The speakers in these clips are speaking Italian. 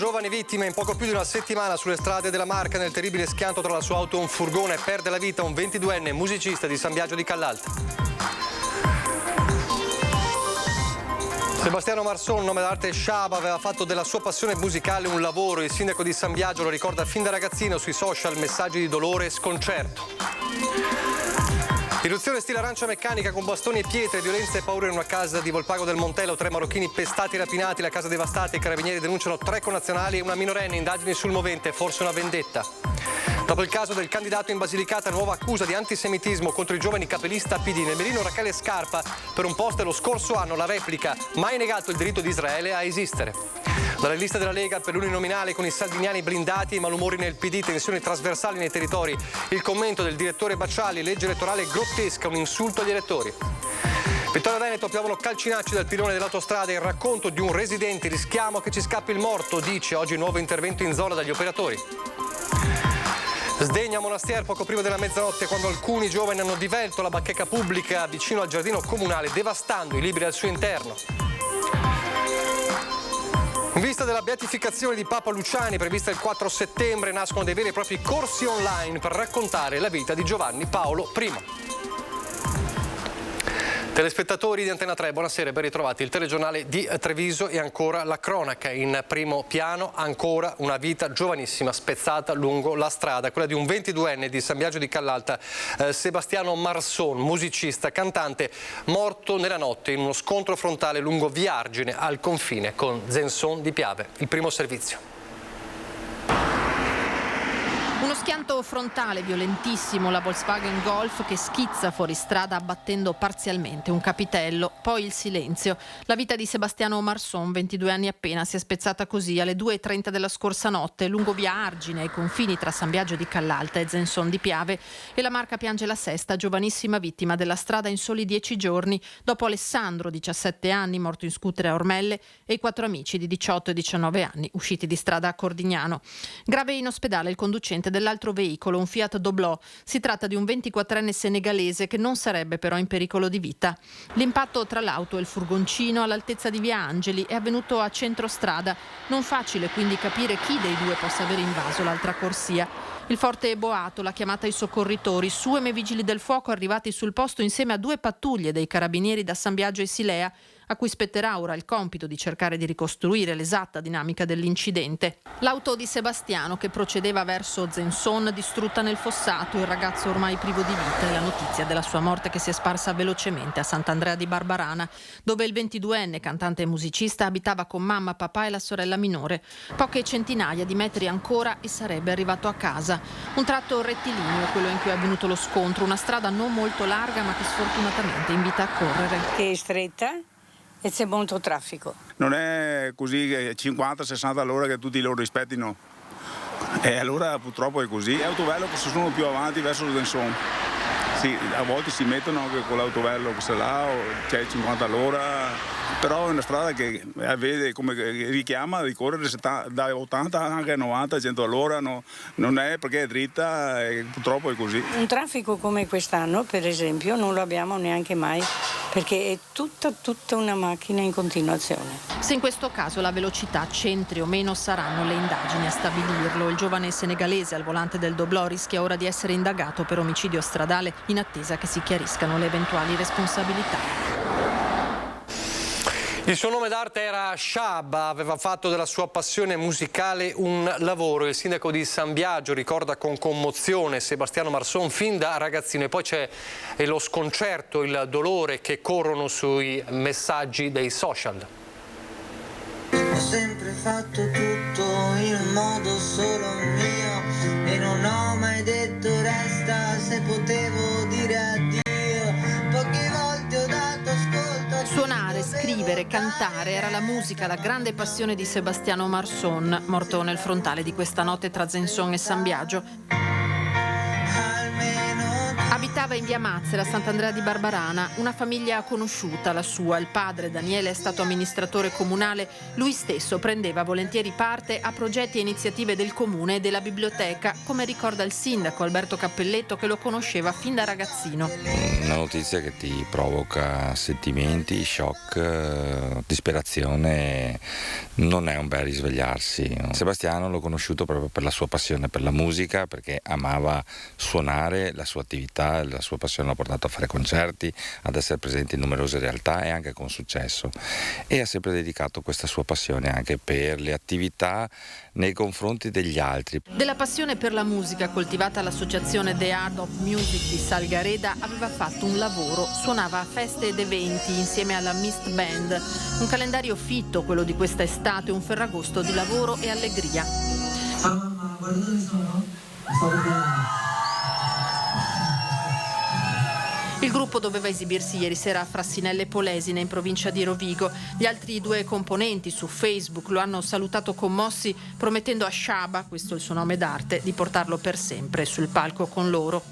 giovane vittima in poco più di una settimana sulle strade della Marca nel terribile schianto tra la sua auto e un furgone. Perde la vita un 22enne musicista di San Biagio di Callalta. Sebastiano Marson, nome d'arte Sciaba, aveva fatto della sua passione musicale un lavoro. Il sindaco di San Biagio lo ricorda fin da ragazzino sui social, messaggi di dolore e sconcerto. Irruzione stile arancia meccanica con bastoni e pietre, violenza e paura in una casa di Volpago del Montello, 3 marocchini pestati e rapinati, la casa devastata, i carabinieri denunciano 3 connazionali e una minorenne, indagini sul movente, forse una vendetta. Dopo il caso del candidato in Basilicata, nuova accusa di antisemitismo contro i giovani capellista PD. Nel mirino Rachele Scarpa, per un post lo scorso anno, la replica, mai negato il diritto di Israele a esistere. Dalla lista della Lega per l'uninominale con i saldiniani blindati e i malumori nel PD, tensioni trasversali nei territori. Il commento del direttore Bacciali, legge elettorale grottesca, un insulto agli elettori. Vittorio Veneto, piovono calcinacci dal pilone dell'autostrada, il racconto di un residente, rischiamo che ci scappi il morto, dice oggi nuovo intervento in zona dagli operatori. Sdegna Monastier poco prima della mezzanotte quando alcuni giovani hanno divelto la bacheca pubblica vicino al giardino comunale, devastando i libri al suo interno. In vista della beatificazione di Papa Luciani, prevista il 4 settembre, nascono dei veri e propri corsi online per raccontare la vita di Giovanni Paolo I. Telespettatori di Antena 3, buonasera e ben ritrovati. Il telegiornale di Treviso e ancora la cronaca. In primo piano ancora una vita giovanissima spezzata lungo la strada, quella di un 22enne di San Biagio di Callalta, Sebastiano Marson, musicista, cantante, morto nella notte in uno scontro frontale lungo Via Argine al confine con Zenson di Piave. Il primo servizio. Uno schianto frontale violentissimo, la Volkswagen Golf che schizza fuori strada abbattendo parzialmente un capitello, poi il silenzio. La vita di Sebastiano Marson, 22 anni appena, si è spezzata così alle 2:30 della scorsa notte lungo Via Argine ai confini tra San Biagio di Callalta e Zenson di Piave, e la Marca piange la sesta giovanissima vittima della strada in soli 10 giorni, dopo Alessandro, 17 anni, morto in scooter a Ormelle, e i 4 amici di 18 e 19 anni usciti di strada a Cordignano. Grave in ospedale il conducente dell'altro veicolo, un Fiat Doblò. Si tratta di un 24enne senegalese che non sarebbe però in pericolo di vita. L'impatto tra l'auto e il furgoncino all'altezza di Via Angeli è avvenuto a centro strada. Non facile quindi capire chi dei due possa aver invaso l'altra corsia. Il forte boato, la chiamata ai soccorritori, SUEM e vigili del fuoco arrivati sul posto insieme a 2 pattuglie dei carabinieri da San Biagio e Silea, a cui spetterà ora il compito di cercare di ricostruire l'esatta dinamica dell'incidente. L'auto di Sebastiano che procedeva verso Zenson distrutta nel fossato, il ragazzo ormai privo di vita, e la notizia della sua morte che si è sparsa velocemente a Sant'Andrea di Barbarana, dove il 22enne cantante e musicista abitava con mamma, papà e la sorella minore. Poche centinaia di metri ancora e sarebbe arrivato a casa. Un tratto rettilineo, quello in cui è avvenuto lo scontro, una strada non molto larga ma che sfortunatamente invita a correre. Che è stretta e c'è molto traffico. Non è così 50-60 all'ora che tutti loro rispettino, e allora purtroppo è così. È autovello che sono più avanti verso Zenson. Sì, a volte si mettono anche con l'autovello che se là, c'è 50 all'ora, però è una strada che vede come richiama di correre da 80 anche a 90, 100 all'ora, no, non è perché è dritta e purtroppo è così. Un traffico come quest'anno, per esempio, non lo abbiamo neanche mai, perché è tutta una macchina in continuazione. Se in questo caso la velocità c'entri o meno saranno le indagini a stabilirlo. Il giovane senegalese al volante del Doblò rischia ora di essere indagato per omicidio stradale in attesa che si chiariscano le eventuali responsabilità. Il suo nome d'arte era Sciaba, aveva fatto della sua passione musicale un lavoro. Il sindaco di San Biagio ricorda con commozione Sebastiano Marson fin da ragazzino, e poi c'è lo sconcerto, il dolore che corrono sui messaggi dei social. Ho sempre fatto tutto in un modo solo mio e non ho mai detto resta se potevo dire addio. Poche volte ho dato ascolto a Suonare, scrivere, cantare era la musica, la grande passione di Sebastiano Marson, morto nel frontale di questa notte tra Zenson e San Biagio. Abitava in via Mazzera, Sant'Andrea di Barbarana, una famiglia conosciuta, la sua. Il padre, Daniele, è stato amministratore comunale. Lui stesso prendeva volentieri parte a progetti e iniziative del comune e della biblioteca, come ricorda il sindaco Alberto Cappelletto, che lo conosceva fin da ragazzino. Una notizia che ti provoca sentimenti, shock, disperazione. Non è un bel risvegliarsi. Sebastiano l'ho conosciuto proprio per la sua passione per la musica, perché amava suonare, la sua attività, la sua passione l'ha portato a fare concerti, ad essere presente in numerose realtà e anche con successo, e ha sempre dedicato questa sua passione anche per le attività nei confronti degli altri. Della passione per la musica coltivata all'associazione The Art of Music di Salgareda aveva fatto un lavoro, suonava a feste ed eventi insieme alla Mist Band, un calendario fitto quello di questa estate, un ferragosto di lavoro e allegria. Il gruppo doveva esibirsi ieri sera a Frassinelle Polesine, in provincia di Rovigo. Gli altri due componenti su Facebook lo hanno salutato commossi, promettendo a Shaba, questo è il suo nome d'arte, di portarlo per sempre sul palco con loro.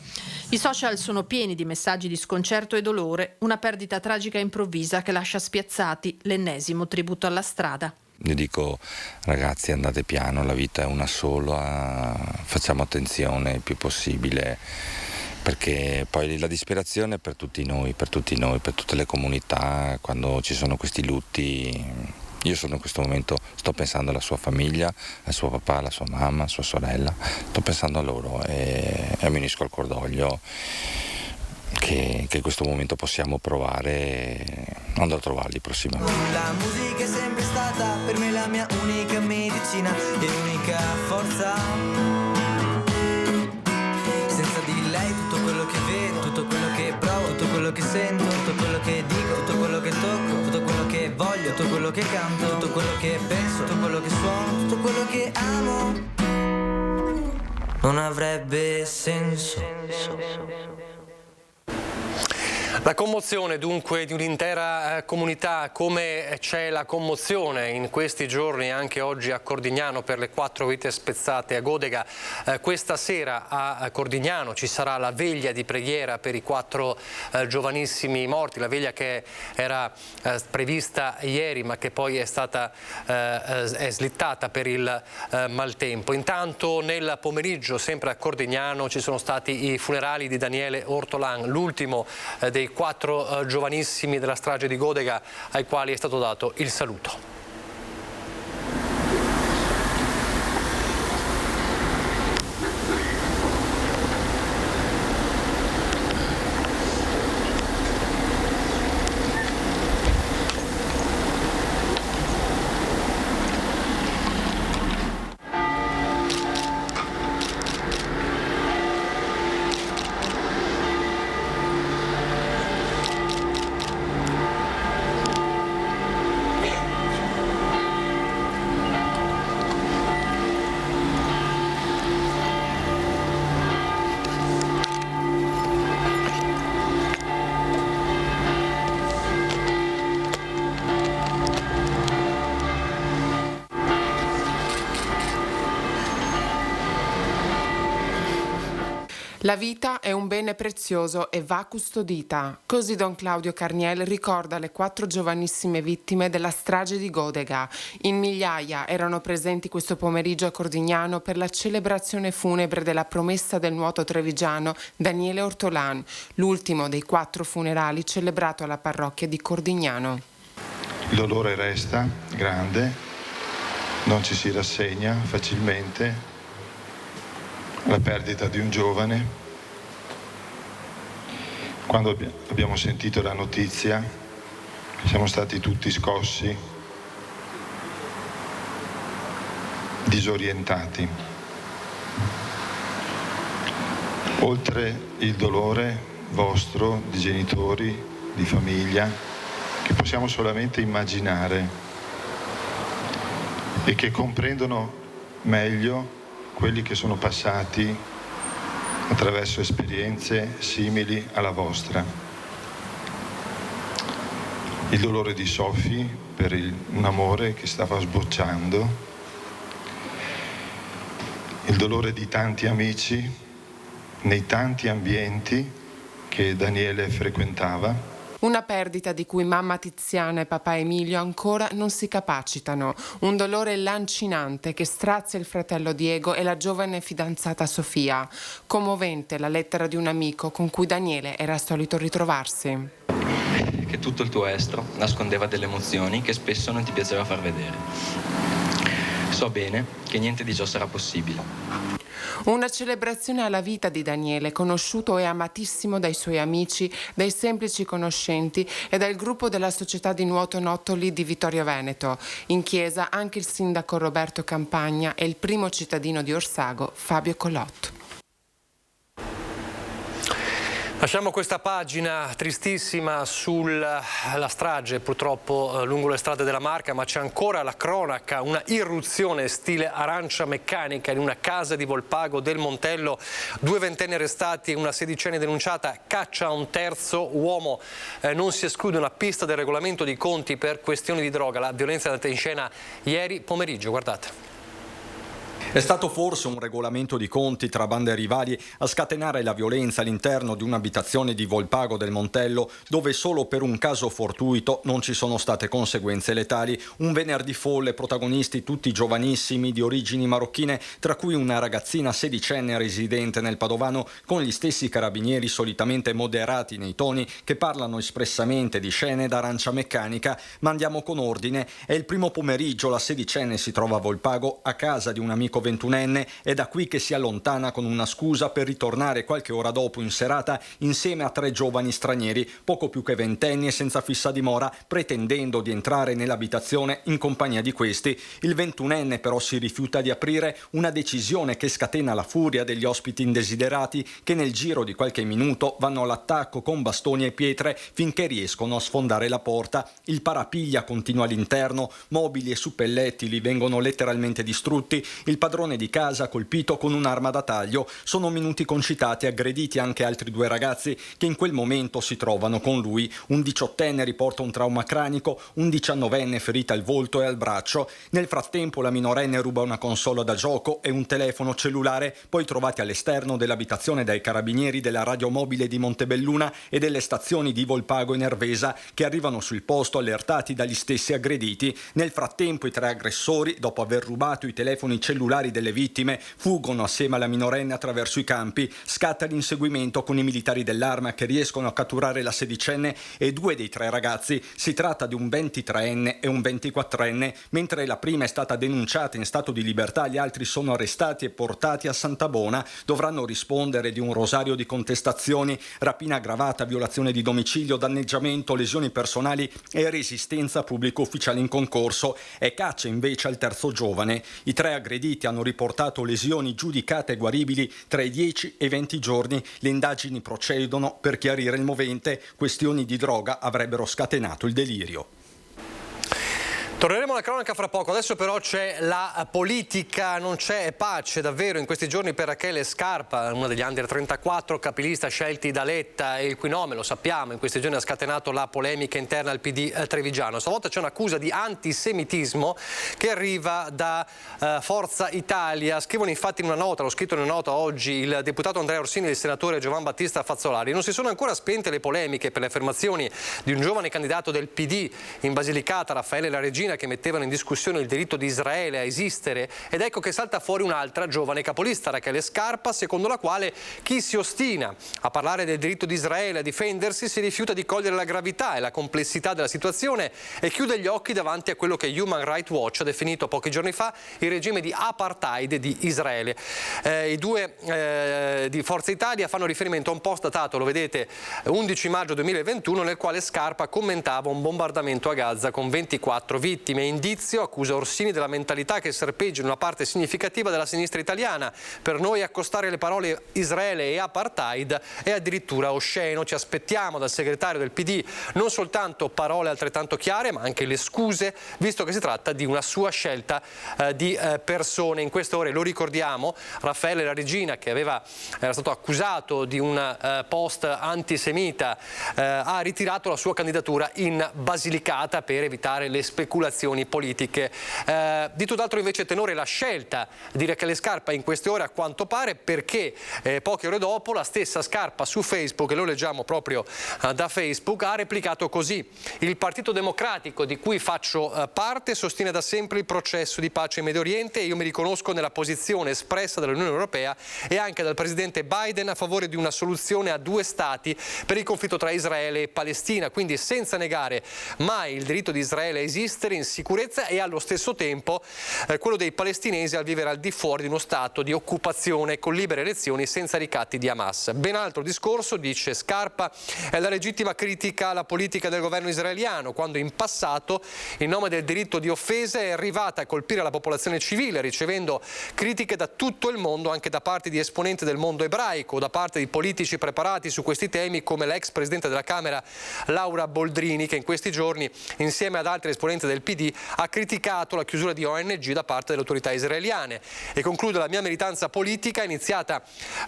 I social sono pieni di messaggi di sconcerto e dolore, una perdita tragica e improvvisa che lascia spiazzati, l'ennesimo tributo alla strada. Io dico, ragazzi, andate piano, la vita è una sola, facciamo attenzione il più possibile, perché poi la disperazione è per tutti noi, per tutte le comunità. Quando ci sono questi lutti, io sono in questo momento, sto pensando alla sua famiglia, al suo papà, alla sua mamma, alla sua sorella, sto pensando a loro e mi unisco al cordoglio che in questo momento possiamo provare, andrò a trovarli prossimamente. La musica è sempre stata per me la mia unica medicina e unica forza. Senza di lei tutto quello che vedo, tutto quello che provo, tutto quello che sento, tutto quello che dico, tutto quello che tocco, tutto quello che voglio, tutto quello che canto, tutto quello che penso, tutto quello che suono, tutto quello che amo non avrebbe senso. La commozione dunque di un'intera comunità, come c'è la commozione in questi giorni anche oggi a Cordignano per le 4 vite spezzate a Godega. Questa sera a Cordignano ci sarà la veglia di preghiera per i 4 giovanissimi morti, la veglia che era prevista ieri ma che poi è stata slittata per il maltempo. Intanto nel pomeriggio sempre a Cordignano ci sono stati i funerali di Daniele Ortolan, l'ultimo dei 4 giovanissimi della strage di Godega ai quali è stato dato il saluto. La vita è un bene prezioso e va custodita. Così Don Claudio Carniel ricorda le 4 giovanissime vittime della strage di Godega. In migliaia erano presenti questo pomeriggio a Cordignano per la celebrazione funebre della promessa del nuoto trevigiano Daniele Ortolan, l'ultimo dei 4 funerali celebrato alla parrocchia di Cordignano. Il dolore resta grande, non ci si rassegna facilmente. La perdita di un giovane. Quando abbiamo sentito la notizia siamo stati tutti scossi, disorientati. Oltre il dolore vostro, di genitori, di famiglia, che possiamo solamente immaginare e che comprendono meglio quelli che sono passati attraverso esperienze simili alla vostra. Il dolore di Sophie per un amore che stava sbocciando, il dolore di tanti amici nei tanti ambienti che Daniele frequentava. Una perdita di cui mamma Tiziana e papà Emilio ancora non si capacitano. Un dolore lancinante che strazia il fratello Diego e la giovane fidanzata Sofia. Commovente la lettera di un amico con cui Daniele era solito ritrovarsi. Che tutto il tuo estro nascondeva delle emozioni che spesso non ti piaceva far vedere. So bene che niente di ciò sarà possibile. Una celebrazione alla vita di Daniele, conosciuto e amatissimo dai suoi amici, dai semplici conoscenti e dal gruppo della società di nuoto Nottoli di Vittorio Veneto. In chiesa anche il sindaco Roberto Campagna e il primo cittadino di Orsago, Fabio Collotto. Lasciamo questa pagina tristissima sulla strage purtroppo lungo le strade della Marca, ma c'è ancora la cronaca, una irruzione stile arancia meccanica in una casa di Volpago del Montello, 2 ventenni arrestati e una 16enne denunciata, caccia a un terzo uomo, non si esclude una pista del regolamento di conti per questioni di droga, la violenza è andata in scena ieri pomeriggio, guardate. È stato forse un regolamento di conti tra bande rivali a scatenare la violenza all'interno di un'abitazione di Volpago del Montello, dove solo per un caso fortuito non ci sono state conseguenze letali. Un venerdì folle, protagonisti tutti giovanissimi di origini marocchine, tra cui una ragazzina 16enne residente nel Padovano, con gli stessi carabinieri solitamente moderati nei toni che parlano espressamente di scene d'arancia meccanica. Ma andiamo con ordine. È il primo pomeriggio, la 16enne si trova a Volpago a casa di un amico 21enne, è da qui che si allontana con una scusa per ritornare qualche ora dopo in serata insieme a 3 giovani stranieri, poco più che ventenni e senza fissa dimora, pretendendo di entrare nell'abitazione in compagnia di questi. Il 21enne però si rifiuta di aprire, una decisione che scatena la furia degli ospiti indesiderati che nel giro di qualche minuto vanno all'attacco con bastoni e pietre finché riescono a sfondare la porta. Il parapiglia continua all'interno, mobili e suppelletti li vengono letteralmente distrutti, il padrone di casa colpito con un'arma da taglio. Sono minuti concitati, aggrediti anche altri 2 ragazzi che in quel momento si trovano con lui. Un 18enne riporta un trauma cranico, un 19enne ferita al volto e al braccio. Nel frattempo la minorenne ruba una consola da gioco e un telefono cellulare, poi trovati all'esterno dell'abitazione dai carabinieri della radiomobile di Montebelluna e delle stazioni di Volpago e Nervesa, che arrivano sul posto allertati dagli stessi aggrediti. Nel frattempo i 3 aggressori, dopo aver rubato i telefoni cellulari delle vittime, fuggono assieme alla minorenne attraverso i campi. Scatta l'inseguimento con i militari dell'arma che riescono a catturare la 16enne e 2 dei 3 ragazzi. Si tratta di un 23enne e un 24enne. Mentre la prima è stata denunciata in stato di libertà, gli altri sono arrestati e portati a Santabona. Dovranno rispondere di un rosario di contestazioni: rapina aggravata, violazione di domicilio, danneggiamento, lesioni personali e resistenza a pubblico ufficiale in concorso. E caccia invece al terzo giovane. I 3 aggrediti hanno riportato lesioni giudicate guaribili tra i 10 e i 20 giorni. Le indagini procedono per chiarire il movente. Questioni di droga avrebbero scatenato il delirio. Torneremo alla cronaca fra poco, adesso però c'è la politica, non c'è pace davvero in questi giorni per Rachele Scarpa, una degli under 34 capilista scelti da Letta, e il cui nome, lo sappiamo, in questi giorni ha scatenato la polemica interna al PD trevigiano. Stavolta c'è un'accusa di antisemitismo che arriva da Forza Italia. Scrivono infatti in una nota, l'ho scritto in una nota oggi, il deputato Andrea Orsini e il senatore Giovan Battista Fazzolari. Non si sono ancora spente le polemiche per le affermazioni di un giovane candidato del PD in Basilicata, Raffaele La Regina, che mettevano in discussione il diritto di Israele a esistere, ed ecco che salta fuori un'altra giovane capolista, Rachele Scarpa, secondo la quale chi si ostina a parlare del diritto di Israele, a difendersi, si rifiuta di cogliere la gravità e la complessità della situazione e chiude gli occhi davanti a quello che Human Rights Watch ha definito pochi giorni fa il regime di apartheid di Israele. I 2 di Forza Italia fanno riferimento a un post datato, lo vedete, 11 maggio 2021, nel quale Scarpa commentava un bombardamento a Gaza con 24 vittime. Indizio, accusa Orsini, della mentalità che serpeggia in una parte significativa della sinistra italiana. Per noi accostare le parole Israele e apartheid è addirittura osceno. Ci aspettiamo dal segretario del PD non soltanto parole altrettanto chiare, ma anche le scuse, visto che si tratta di una sua scelta di persone. In queste ore, lo ricordiamo, Raffaele La Regina, che era stato accusato di un post antisemita, ha ritirato la sua candidatura in Basilicata per evitare le speculazioni motivazioni politiche. Di tutt'altro invece tenore la scelta di Rachele Scarpa in queste ore, a quanto pare, perché poche ore dopo la stessa Scarpa su Facebook, e lo leggiamo proprio da Facebook, ha replicato così: il Partito Democratico di cui faccio parte sostiene da sempre il processo di pace in Medio Oriente e io mi riconosco nella posizione espressa dall'Unione Europea e anche dal presidente Biden a favore di una soluzione a 2 stati per il conflitto tra Israele e Palestina, quindi senza negare mai il diritto di Israele a esistere in sicurezza e allo stesso tempo quello dei palestinesi a vivere al di fuori di uno stato di occupazione con libere elezioni senza ricatti di Hamas. Ben altro discorso, dice Scarpa, è la legittima critica alla politica del governo israeliano, quando in passato in nome del diritto di offesa è arrivata a colpire la popolazione civile, ricevendo critiche da tutto il mondo, anche da parte di esponenti del mondo ebraico, da parte di politici preparati su questi temi come l'ex presidente della Camera Laura Boldrini, che in questi giorni insieme ad altri esponenti del PD ha criticato la chiusura di ONG da parte delle autorità israeliane. E conclude: la mia militanza politica iniziata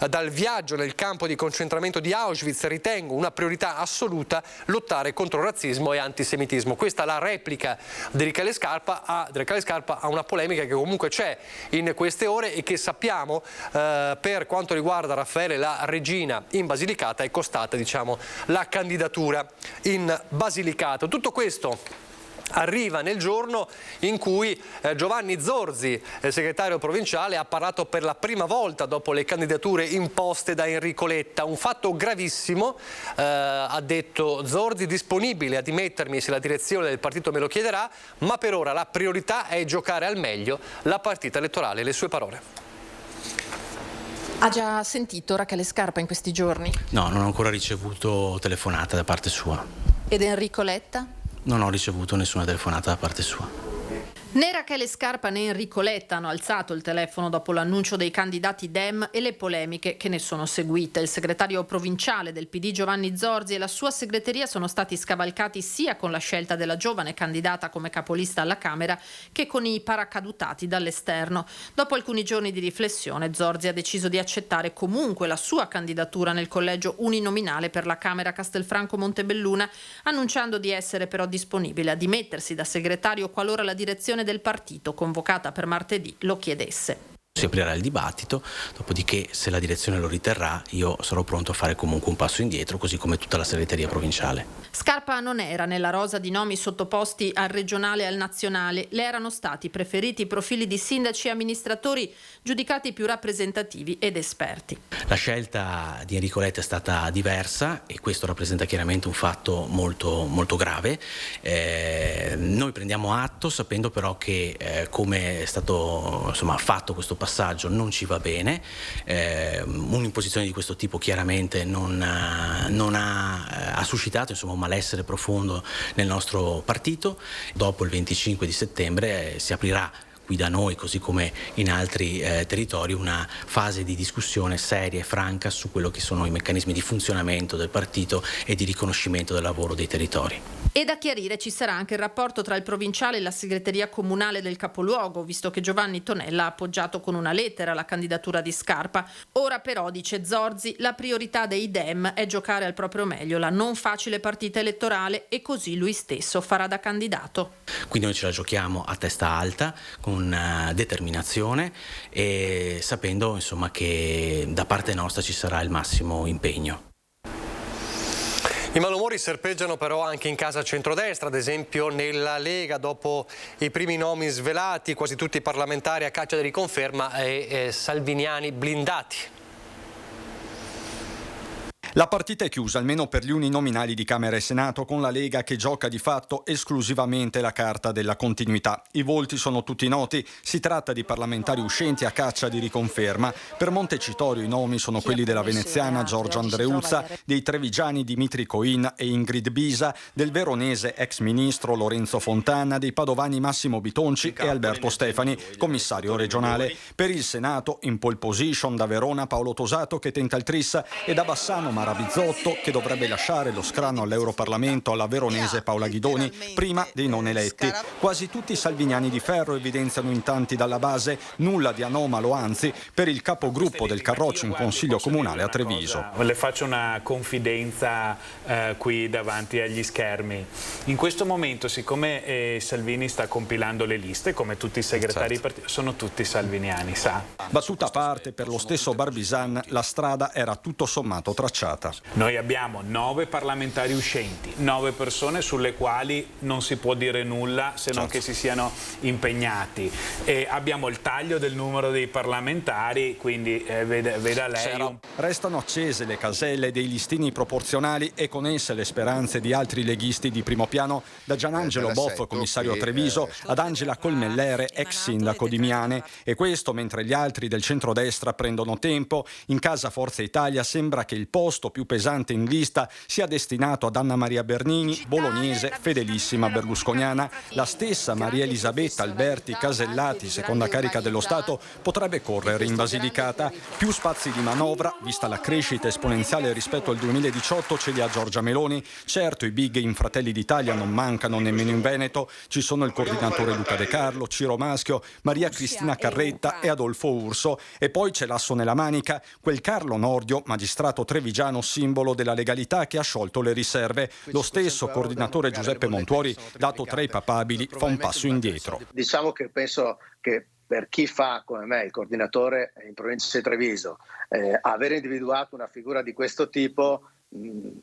dal viaggio nel campo di concentramento di Auschwitz, ritengo una priorità assoluta lottare contro razzismo e antisemitismo. Questa è la replica di Rachele Scarpa a una polemica che comunque c'è in queste ore e che sappiamo per quanto riguarda Raffaele la Regina in Basilicata è costata, diciamo, la candidatura in Basilicata. Tutto questo arriva nel giorno in cui Giovanni Zorzi, segretario provinciale, ha parlato per la prima volta dopo le candidature imposte da Enrico Letta. Un fatto gravissimo, ha detto Zorzi, disponibile a dimettermi se la direzione del partito me lo chiederà, ma per ora la priorità è giocare al meglio la partita elettorale. Le sue parole. Ha già sentito Rachele Scarpa in questi giorni? No, non ho ancora ricevuto telefonata da parte sua. Ed Enrico Letta? Non ho ricevuto nessuna telefonata da parte sua. Né Rachele Scarpa né Enrico Letta hanno alzato il telefono dopo l'annuncio dei candidati Dem e le polemiche che ne sono seguite. Il segretario provinciale del PD Giovanni Zorzi e la sua segreteria sono stati scavalcati sia con la scelta della giovane candidata come capolista alla Camera che con i paracadutati dall'esterno. Dopo alcuni giorni di riflessione, Zorzi ha deciso di accettare comunque la sua candidatura nel collegio uninominale per la Camera Castelfranco Montebelluna, annunciando di essere però disponibile a dimettersi da segretario qualora la direzione del partito convocata per martedì lo chiedesse. Si aprirà il dibattito, dopodiché se la direzione lo riterrà io sarò pronto a fare comunque un passo indietro, così come tutta la segreteria provinciale. Scarpa non era nella rosa di nomi sottoposti al regionale e al nazionale, le erano stati preferiti i profili di sindaci e amministratori giudicati più rappresentativi ed esperti. La scelta di Enrico Letta è stata diversa e questo rappresenta chiaramente un fatto molto, molto grave. Noi prendiamo atto sapendo però che come è stato fatto questo passaggio non ci va bene, un'imposizione di questo tipo chiaramente non ha suscitato un malessere profondo nel nostro partito. Dopo il 25 di settembre si aprirà qui da noi, così come in altri territori, una fase di discussione seria e franca su quello che sono i meccanismi di funzionamento del partito e di riconoscimento del lavoro dei territori. E da chiarire ci sarà anche il rapporto tra il provinciale e la segreteria comunale del capoluogo, visto che Giovanni Tonella ha appoggiato con una lettera la candidatura di Scarpa. Ora però, dice Zorzi, la priorità dei Dem è giocare al proprio meglio la non facile partita elettorale e così lui stesso farà da candidato. Quindi noi ce la giochiamo a testa alta, con determinazione e sapendo che da parte nostra ci sarà il massimo impegno. I malumori serpeggiano però anche in casa centrodestra, ad esempio nella Lega, dopo i primi nomi svelati, quasi tutti parlamentari a caccia di riconferma e salviniani blindati. La partita è chiusa, almeno per gli uninominali di Camera e Senato, con la Lega che gioca di fatto esclusivamente la carta della continuità. I volti sono tutti noti, si tratta di parlamentari uscenti a caccia di riconferma. Per Montecitorio i nomi sono quelli della veneziana Giorgia Andreuzza, dei trevigiani Dimitri Coin e Ingrid Bisa, del veronese ex ministro Lorenzo Fontana, dei padovani Massimo Bitonci e Alberto Stefani, commissario regionale. Per il Senato in pole position da Verona Paolo Tosato che tenta il tris e da Bassano Tamara Bizzotto, che dovrebbe lasciare lo scranno all'Europarlamento alla veronese Paola Ghidoni, prima dei non eletti. Quasi tutti salviniani di ferro, evidenziano in tanti dalla base, nulla di anomalo, anzi, per il capogruppo del Carroccio in Consiglio Comunale a Treviso. Le faccio una confidenza qui davanti agli schermi. In questo momento, siccome Salvini sta compilando le liste, come tutti i segretari di partito, sono tutti salviniani, sa? Battuta a parte, per lo stesso Barbisan la strada era tutto sommato tracciata. Noi abbiamo 9 parlamentari uscenti, 9 persone sulle quali non si può dire nulla se non che si siano impegnati. E abbiamo il taglio del numero dei parlamentari, quindi veda lei. Restano accese le caselle dei listini proporzionali e con esse le speranze di altri leghisti di primo piano, da Gianangelo Boff, commissario a Treviso, ad Angela Colmellere, ex sindaco di Miane. E questo mentre gli altri del centrodestra prendono tempo. In casa Forza Italia sembra che il posto più pesante in lista sia destinato ad Anna Maria Bernini, bolognese, fedelissima berlusconiana. La stessa Maria Elisabetta Alberti Casellati, seconda carica dello Stato, potrebbe correre in Basilicata. Più spazi di manovra, vista la crescita esponenziale rispetto al 2018, ce li ha Giorgia Meloni. Certo, i big in Fratelli d'Italia non mancano nemmeno in Veneto. Ci sono il coordinatore Luca De Carlo, Ciro Maschio, Maria Cristina Carretta e Adolfo Urso. E poi c'è l'asso nella manica, quel Carlo Nordio, magistrato trevigiano simbolo della legalità, che ha sciolto le riserve. Lo stesso coordinatore Giuseppe Montuori, dato tra i papabili, fa un passo indietro. Diciamo che penso che per chi fa come me il coordinatore in provincia di Treviso, aver individuato una figura di questo tipo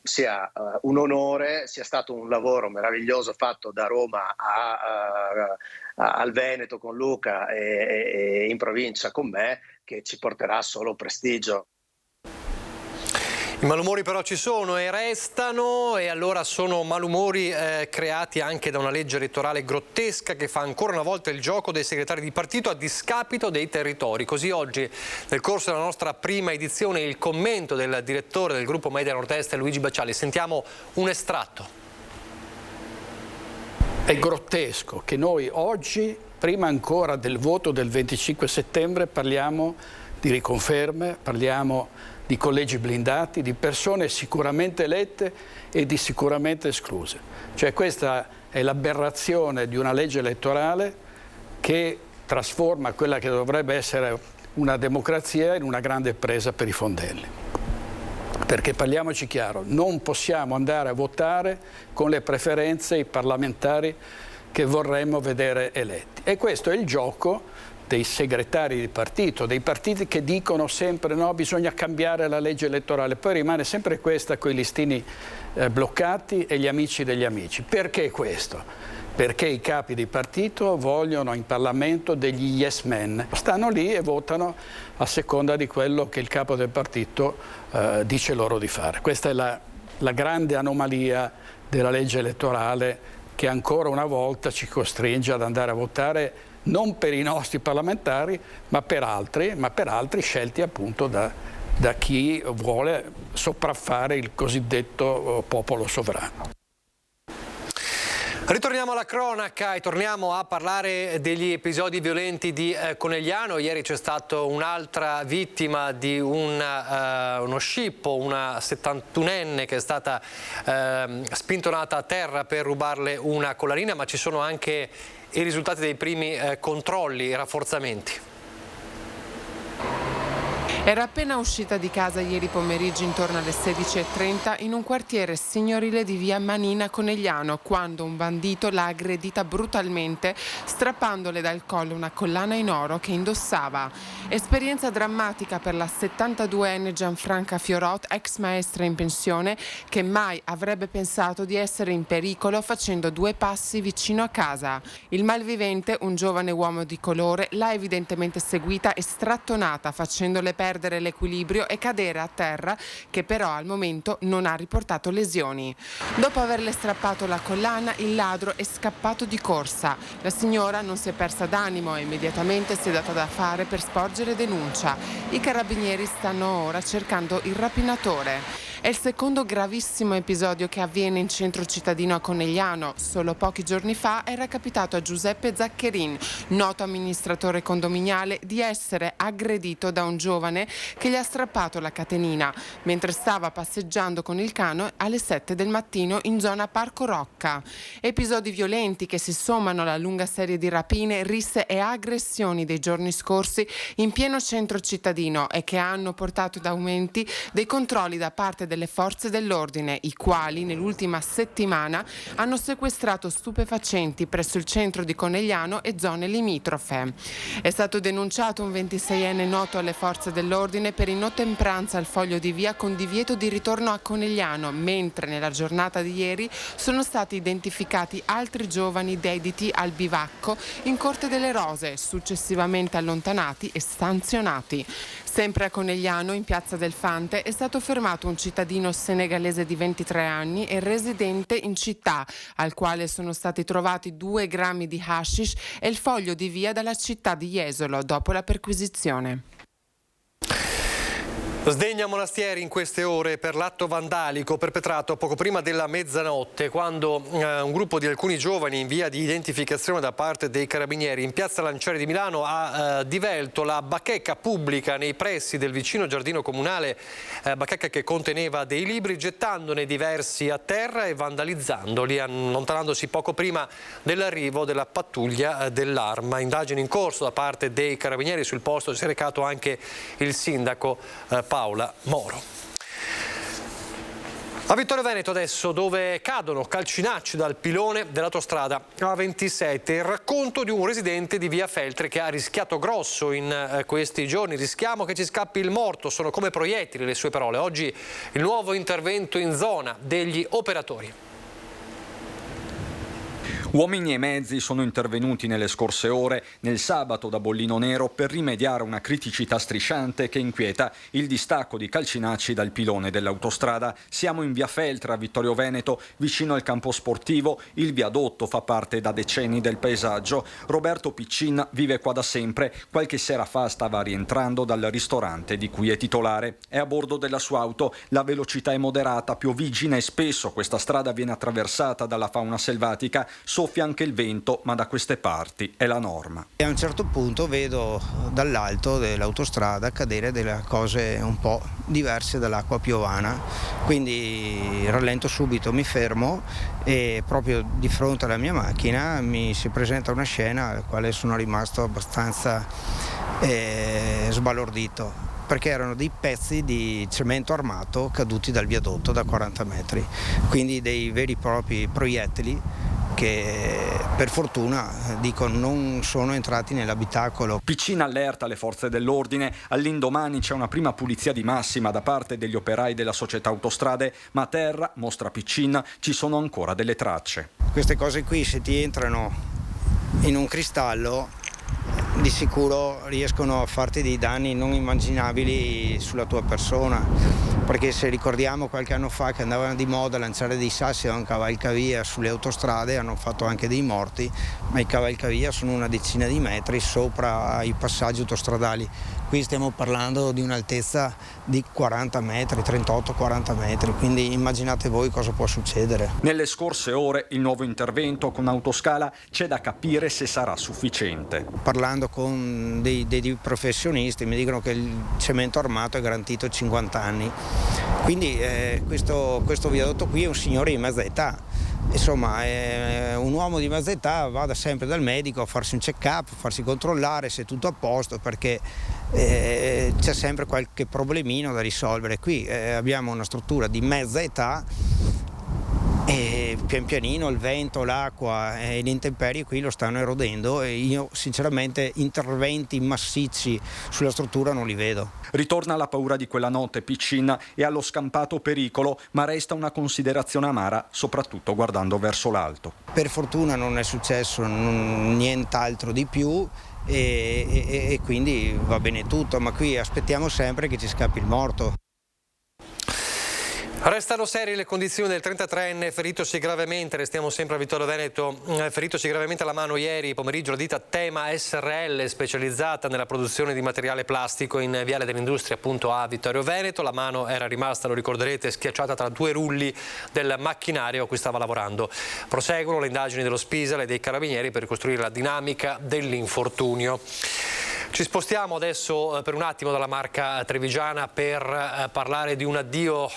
sia un onore, sia stato un lavoro meraviglioso fatto da Roma al Veneto con Luca e in provincia con me, che ci porterà solo prestigio. I malumori però ci sono e restano, e allora sono malumori creati anche da una legge elettorale grottesca che fa ancora una volta il gioco dei segretari di partito a discapito dei territori. Così oggi, nel corso della nostra prima edizione, il commento del direttore del gruppo Media Nord-Est, Luigi Bacciali. Sentiamo un estratto. È grottesco che noi oggi, prima ancora del voto del 25 settembre, parliamo di riconferme, parliamo di collegi blindati, di persone sicuramente elette e di sicuramente escluse. Cioè questa è l'aberrazione di una legge elettorale che trasforma quella che dovrebbe essere una democrazia in una grande presa per i fondelli. Perché parliamoci chiaro, non possiamo andare a votare con le preferenze i parlamentari che vorremmo vedere eletti. E questo è il gioco dei segretari di partito, dei partiti che dicono sempre no, bisogna cambiare la legge elettorale, poi rimane sempre questa con i listini bloccati e gli amici degli amici. Perché questo? Perché i capi di partito vogliono in Parlamento degli yes men, stanno lì e votano a seconda di quello che il capo del partito dice loro di fare. Questa è la grande anomalia della legge elettorale, che ancora una volta ci costringe ad andare a votare non per i nostri parlamentari, ma per altri scelti appunto da chi vuole sopraffare il cosiddetto popolo sovrano. Ritorniamo alla cronaca e torniamo a parlare degli episodi violenti di Conegliano. Ieri c'è stata un'altra vittima di uno scippo, una 71enne che è stata spintonata a terra per rubarle una collanina, ma ci sono anche i risultati dei primi controlli e rafforzamenti. Era appena uscita di casa ieri pomeriggio intorno alle 16:30 in un quartiere signorile di via Manina Conegliano, quando un bandito l'ha aggredita brutalmente strappandole dal collo una collana in oro che indossava. Esperienza drammatica per la 72enne Gianfranca Fiorot, ex maestra in pensione, che mai avrebbe pensato di essere in pericolo facendo 2 passi vicino a casa. Il malvivente, un giovane uomo di colore, l'ha evidentemente seguita e strattonata, facendole perdere l'equilibrio e cadere a terra, che però al momento non ha riportato lesioni. Dopo averle strappato la collana, il ladro è scappato di corsa. La signora non si è persa d'animo e immediatamente si è data da fare per sporgere denuncia. I carabinieri stanno ora cercando il rapinatore. È il secondo gravissimo episodio che avviene in centro cittadino a Conegliano. Solo pochi giorni fa era capitato a Giuseppe Zaccherin, noto amministratore condominiale, di essere aggredito da un giovane che gli ha strappato la catenina mentre stava passeggiando con il cane alle 7 del mattino in zona Parco Rocca. Episodi violenti che si sommano alla lunga serie di rapine, risse e aggressioni dei giorni scorsi in pieno centro cittadino e che hanno portato ad aumenti dei controlli da parte delle forze dell'ordine, i quali nell'ultima settimana hanno sequestrato stupefacenti presso il centro di Conegliano e zone limitrofe. È stato denunciato un 26enne noto alle forze dell'ordine per inottemperanza al foglio di via con divieto di ritorno a Conegliano, mentre nella giornata di ieri sono stati identificati altri giovani dediti al bivacco in Corte delle Rose, successivamente allontanati e sanzionati. Sempre a Conegliano, in piazza del Fante, è stato fermato un cittadino senegalese di 23 anni e residente in città, al quale sono stati trovati 2 grammi di hashish e il foglio di via dalla città di Jesolo dopo la perquisizione. Sdegna Monastieri in queste ore per l'atto vandalico perpetrato poco prima della mezzanotte, quando un gruppo di alcuni giovani in via di identificazione da parte dei carabinieri in piazza Lanciari di Milano ha divelto la bacheca pubblica nei pressi del vicino giardino comunale, bacheca che conteneva dei libri, gettandone diversi a terra e vandalizzandoli, allontanandosi poco prima dell'arrivo della pattuglia dell'Arma. Indagini in corso da parte dei carabinieri, sul posto si è recato anche il sindaco Paola Moro. A Vittorio Veneto adesso, dove cadono calcinacci dal pilone dell'autostrada A27. Il racconto di un residente di via Feltre che ha rischiato grosso in questi giorni. Rischiamo che ci scappi il morto, sono come proiettili le sue parole. Oggi il nuovo intervento in zona degli operatori. Uomini e mezzi sono intervenuti nelle scorse ore, nel sabato da Bollino Nero, per rimediare a una criticità strisciante che inquieta il distacco di calcinacci dal pilone dell'autostrada. Siamo in via Feltre a Vittorio Veneto, vicino al campo sportivo. Il viadotto fa parte da decenni del paesaggio. Roberto Piccin vive qua da sempre. Qualche sera fa stava rientrando dal ristorante di cui è titolare. È a bordo della sua auto, la velocità è moderata, pioviggina e spesso questa strada viene attraversata dalla fauna selvatica. Soffia anche il vento, ma da queste parti è la norma. E a un certo punto vedo dall'alto dell'autostrada cadere delle cose un po' diverse dall'acqua piovana, quindi rallento subito, mi fermo e proprio di fronte alla mia macchina mi si presenta una scena alla quale sono rimasto abbastanza sbalordito, perché erano dei pezzi di cemento armato caduti dal viadotto da 40 metri, quindi dei veri e propri proiettili che per fortuna, dico, non sono entrati nell'abitacolo. Piccin allerta le forze dell'ordine. All'indomani c'è una prima pulizia di massima da parte degli operai della società Autostrade, ma a terra, mostra Piccin, ci sono ancora delle tracce. Queste cose qui, se ti entrano in un cristallo, di sicuro riescono a farti dei danni non immaginabili sulla tua persona, perché se ricordiamo qualche anno fa che andavano di moda a lanciare dei sassi da un cavalcavia sulle autostrade, hanno fatto anche dei morti, ma i cavalcavia sono una decina di metri sopra i passaggi autostradali. Qui stiamo parlando di un'altezza di 40 metri, 38-40 metri, quindi immaginate voi cosa può succedere. Nelle scorse ore il nuovo intervento con autoscala c'è da capire se sarà sufficiente. Parlando con dei professionisti mi dicono che il cemento armato è garantito 50 anni, quindi questo viadotto qui è un signore di mezza età. Insomma, un uomo di mezza età vada sempre dal medico a farsi un check-up, farsi controllare se è tutto a posto, perché c'è sempre qualche problemino da risolvere. Qui abbiamo una struttura di mezza età e pian pianino il vento, l'acqua e le intemperie qui lo stanno erodendo e io sinceramente interventi massicci sulla struttura non li vedo. Ritorna la paura di quella notte Piccin e allo scampato pericolo, ma resta una considerazione amara, soprattutto guardando verso l'alto. Per fortuna non è successo nient'altro di più e quindi va bene tutto, ma qui aspettiamo sempre che ci scappi il morto. Restano serie le condizioni del 33enne feritosi gravemente, restiamo sempre a Vittorio Veneto, feritosi gravemente alla mano ieri pomeriggio la ditta Tema SRL, specializzata nella produzione di materiale plastico in Viale dell'Industria appunto a Vittorio Veneto. La mano era rimasta, lo ricorderete, schiacciata tra due rulli del macchinario a cui stava lavorando. Proseguono le indagini dello Spisal e dei Carabinieri per ricostruire la dinamica dell'infortunio. Ci spostiamo adesso per un attimo dalla Marca trevigiana per parlare di un addio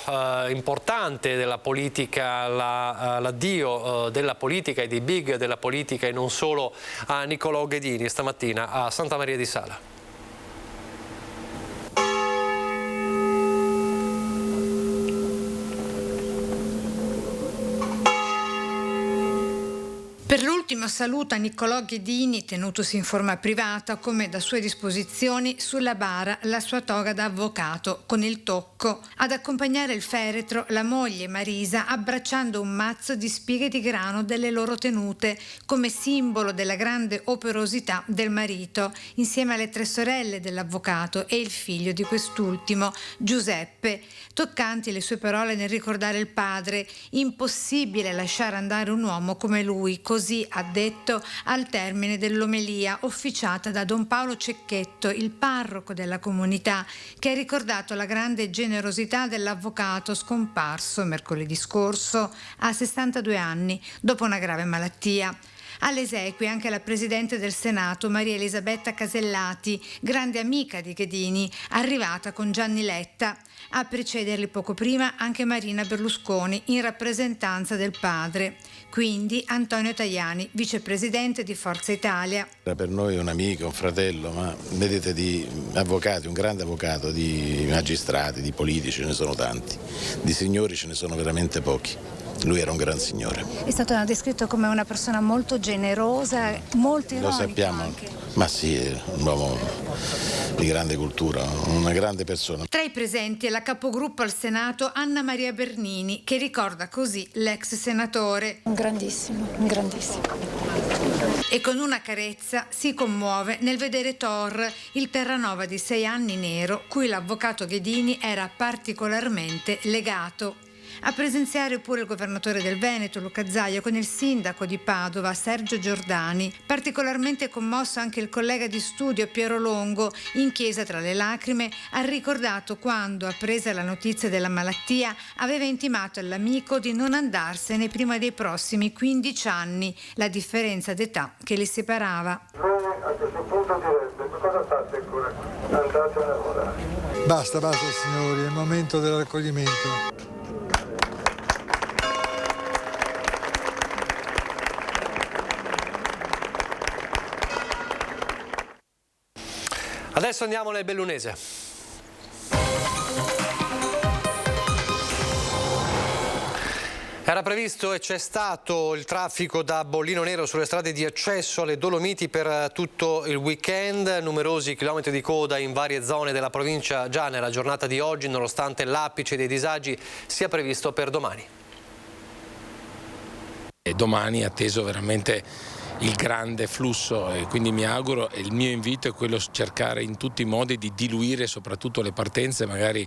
importante della politica, l'addio della politica e dei big della politica e non solo a Niccolò Ghedini stamattina a Santa Maria di Sala. Per l'ultimo saluto a Niccolò Ghedini, tenutosi in forma privata, come da sue disposizioni, sulla bara la sua toga da avvocato, con il tocco. Ad accompagnare il feretro, la moglie Marisa, abbracciando un mazzo di spighe di grano delle loro tenute, come simbolo della grande operosità del marito, insieme alle 3 sorelle dell'avvocato e il figlio di quest'ultimo, Giuseppe. Toccanti le sue parole nel ricordare il padre, impossibile lasciare andare un uomo come lui, così ha detto al termine dell'omelia officiata da Don Paolo Cecchetto, il parroco della comunità, che ha ricordato la grande generosità dell'avvocato scomparso mercoledì scorso a 62 anni dopo una grave malattia. Alle esequie anche la Presidente del Senato, Maria Elisabetta Casellati, grande amica di Ghedini, arrivata con Gianni Letta. A precederli poco prima anche Marina Berlusconi, in rappresentanza del padre. Quindi Antonio Tajani, vicepresidente di Forza Italia. Era per noi un amico, un fratello, ma vedete di avvocati, un grande avvocato, di magistrati, di politici, ce ne sono tanti, di signori ce ne sono veramente pochi. Lui era un gran signore. È stato descritto come una persona molto generosa, molto ironica. Lo sappiamo, anche. Ma sì, è un uomo di grande cultura, una grande persona. Tra i presenti è la capogruppo al Senato Anna Maria Bernini, che ricorda così l'ex senatore. Un grandissimo. E con una carezza si commuove nel vedere Thor, il Terranova di 6 anni nero, cui l'avvocato Ghedini era particolarmente legato. A presenziare pure il governatore del Veneto, Luca Zaia, con il sindaco di Padova, Sergio Giordani. Particolarmente commosso anche il collega di studio Piero Longo, in chiesa tra le lacrime, ha ricordato quando, appresa la notizia della malattia, aveva intimato all'amico di non andarsene prima dei prossimi 15 anni, la differenza d'età che li separava. A questo punto direbbe, cosa fate ancora? Andatene a lavorare. Basta signori, è il momento dell'accoglimento. Adesso andiamo nel Bellunese. Era previsto e c'è stato il traffico da bollino nero sulle strade di accesso alle Dolomiti per tutto il weekend, numerosi chilometri di coda in varie zone della provincia già nella giornata di oggi, nonostante l'apice dei disagi sia previsto per domani. E domani è atteso veramente il grande flusso e quindi mi auguro, e il mio invito è quello di cercare in tutti i modi di diluire soprattutto le partenze, magari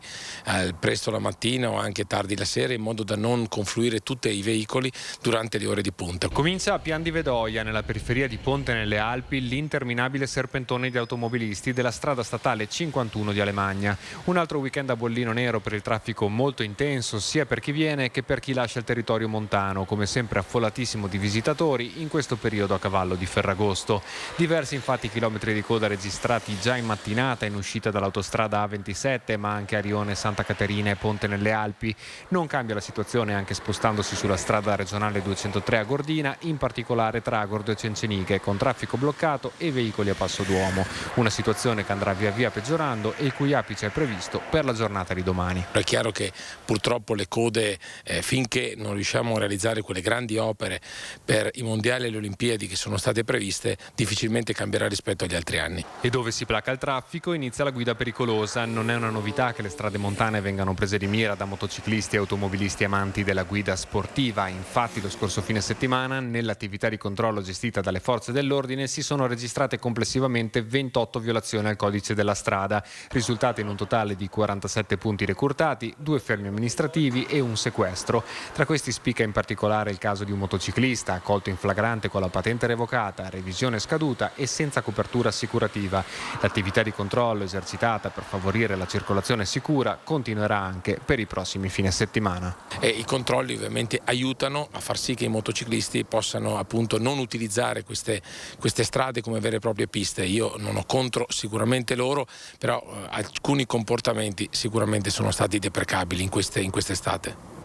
presto la mattina o anche tardi la sera, in modo da non confluire tutti i veicoli durante le ore di punta. Comincia a Pian di Vedoia, nella periferia di Ponte nelle Alpi, l'interminabile serpentone di automobilisti della strada statale 51 di Alemagna. Un altro weekend a bollino nero per il traffico molto intenso, sia per chi viene che per chi lascia il territorio montano, come sempre affollatissimo di visitatori in questo periodo a cavallo di Ferragosto. Diversi infatti chilometri di coda registrati già in mattinata in uscita dall'autostrada A27, ma anche a Rione, Santa Caterina e Ponte nelle Alpi. Non cambia la situazione anche spostandosi sulla strada regionale 203 a Gordina, in particolare tra Agordo e Cencenighe, con traffico bloccato e veicoli a passo d'uomo. Una situazione che andrà via via peggiorando e il cui apice è previsto per la giornata di domani. È chiaro che purtroppo le code, finché non riusciamo a realizzare quelle grandi opere per i mondiali e le Olimpiadi che sono state previste difficilmente cambierà rispetto agli altri anni. E dove si placa il traffico inizia la guida pericolosa. Non è una novità che le strade montane vengano prese di mira da motociclisti e automobilisti amanti della guida sportiva. Infatti lo scorso fine settimana nell'attività di controllo gestita dalle forze dell'ordine si sono registrate complessivamente 28 violazioni al codice della strada, risultate in un totale di 47 punti recurtati, 2 fermi amministrativi e un sequestro. Tra questi spicca in particolare il caso di un motociclista colto in flagrante con la patente revocata, revisione scaduta e senza copertura assicurativa. L'attività di controllo esercitata per favorire la circolazione sicura continuerà anche per i prossimi fine settimana. E i controlli ovviamente aiutano a far sì che i motociclisti possano appunto non utilizzare queste strade come vere e proprie piste. Io non ho contro sicuramente loro, però alcuni comportamenti sicuramente sono stati deprecabili in quest'estate.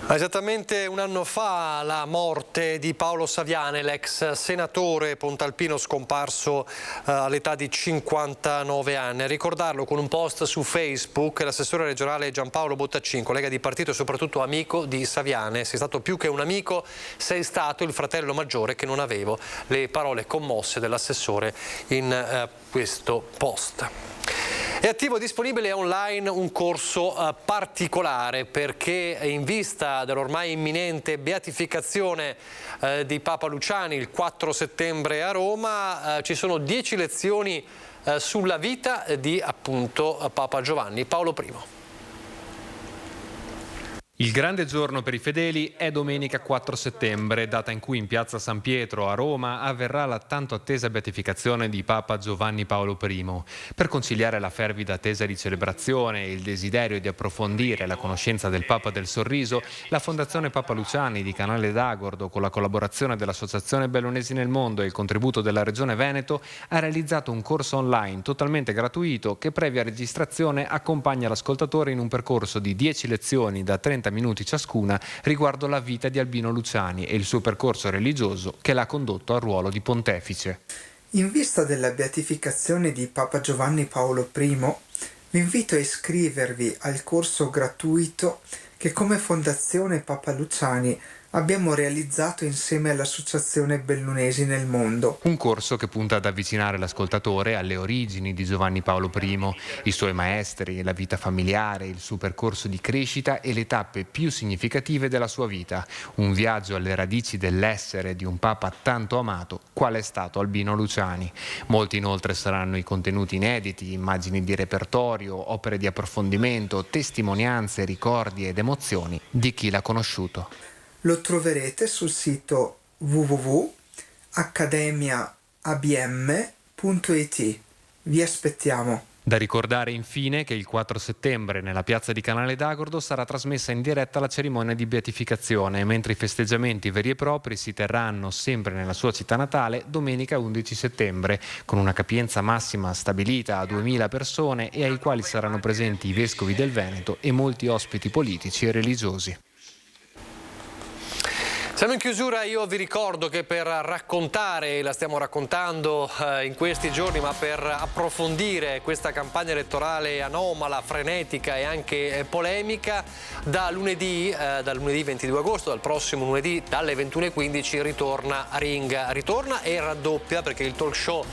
Esattamente un anno fa la morte di Paolo Saviane, l'ex senatore pontalpino scomparso all'età di 59 anni. A ricordarlo con un post su Facebook l'assessore regionale Giampaolo Bottaccin, collega di partito e soprattutto amico di Saviane. Sei stato più che un amico, sei stato il fratello maggiore che non avevo. Le parole commosse dell'assessore in questo post. È attivo e disponibile online un corso particolare perché in vista dell'ormai imminente beatificazione di Papa Luciani il 4 settembre a Roma ci sono 10 lezioni sulla vita di appunto Papa Giovanni Paolo I. Il grande giorno per i fedeli è domenica 4 settembre, data in cui in piazza San Pietro a Roma avverrà la tanto attesa beatificazione di Papa Giovanni Paolo I. Per conciliare la fervida attesa di celebrazione e il desiderio di approfondire la conoscenza del Papa del Sorriso, la Fondazione Papa Luciani di Canale d'Agordo, con la collaborazione dell'Associazione Bellunesi nel Mondo e il contributo della Regione Veneto, ha realizzato un corso online totalmente gratuito che previa registrazione accompagna l'ascoltatore in un percorso di 10 lezioni da 30 minuti ciascuna riguardo la vita di Albino Luciani e il suo percorso religioso che l'ha condotto al ruolo di pontefice. In vista della beatificazione di Papa Giovanni Paolo I, vi invito a iscrivervi al corso gratuito che come Fondazione Papa Luciani abbiamo realizzato insieme all'Associazione Bellunesi nel Mondo. Un corso che punta ad avvicinare l'ascoltatore alle origini di Giovanni Paolo I, i suoi maestri, la vita familiare, il suo percorso di crescita e le tappe più significative della sua vita. Un viaggio alle radici dell'essere di un Papa tanto amato qual è stato Albino Luciani. Molti inoltre saranno i contenuti inediti, immagini di repertorio, opere di approfondimento, testimonianze, ricordi ed emozioni di chi l'ha conosciuto. Lo troverete sul sito www.accademiaabm.it. Vi aspettiamo. Da ricordare infine che il 4 settembre nella piazza di Canale d'Agordo sarà trasmessa in diretta la cerimonia di beatificazione, mentre i festeggiamenti veri e propri si terranno sempre nella sua città natale domenica 11 settembre, con una capienza massima stabilita a 2000 persone e ai quali saranno presenti i vescovi del Veneto e molti ospiti politici e religiosi. Siamo in chiusura, io vi ricordo che per raccontare, la stiamo raccontando in questi giorni, ma per approfondire questa campagna elettorale anomala, frenetica e anche polemica, da lunedì 22 agosto, dal prossimo lunedì, dalle 21:15 ritorna Ring. Ritorna e raddoppia perché il talk show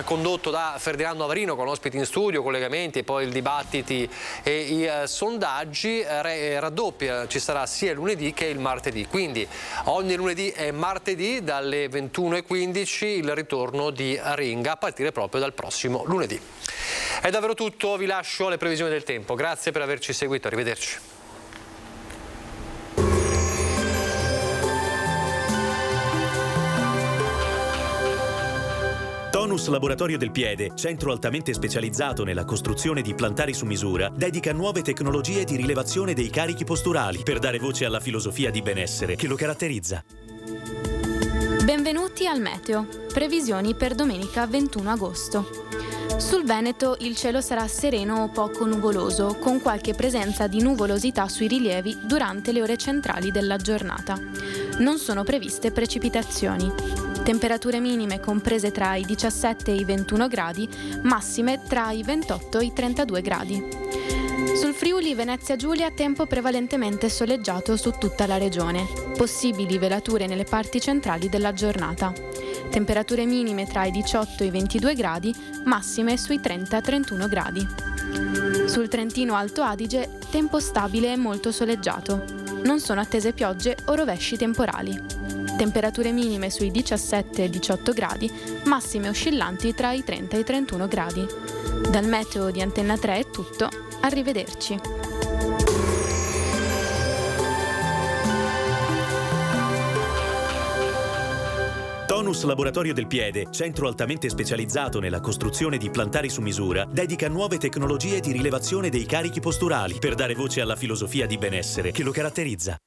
condotto da Ferdinando Avarino con ospiti in studio, collegamenti e poi il dibattiti e i sondaggi, raddoppia, ci sarà sia il lunedì che il martedì. Quindi ogni lunedì e martedì dalle 21:15 il ritorno di Ring a partire proprio dal prossimo lunedì. È davvero tutto, vi lascio alle previsioni del tempo. Grazie per averci seguito, arrivederci. Tonus Laboratorio del Piede, centro altamente specializzato nella costruzione di plantari su misura, dedica nuove tecnologie di rilevazione dei carichi posturali per dare voce alla filosofia di benessere che lo caratterizza. Benvenuti al Meteo. Previsioni per domenica 21 agosto. Sul Veneto il cielo sarà sereno o poco nuvoloso, con qualche presenza di nuvolosità sui rilievi durante le ore centrali della giornata. Non sono previste precipitazioni. Temperature minime comprese tra i 17 e i 21 gradi, massime tra i 28 e i 32 gradi. Sul Friuli Venezia Giulia tempo prevalentemente soleggiato su tutta la regione. Possibili velature nelle parti centrali della giornata. Temperature minime tra i 18 e i 22 gradi, massime sui 30-31 gradi. Sul Trentino Alto Adige tempo stabile e molto soleggiato. Non sono attese piogge o rovesci temporali. Temperature minime sui 17 e 18 gradi, massime oscillanti tra i 30 e i 31 gradi. Dal meteo di Antenna 3 è tutto, arrivederci. Tonus Laboratorio del Piede, centro altamente specializzato nella costruzione di plantari su misura, dedica nuove tecnologie di rilevazione dei carichi posturali per dare voce alla filosofia di benessere che lo caratterizza.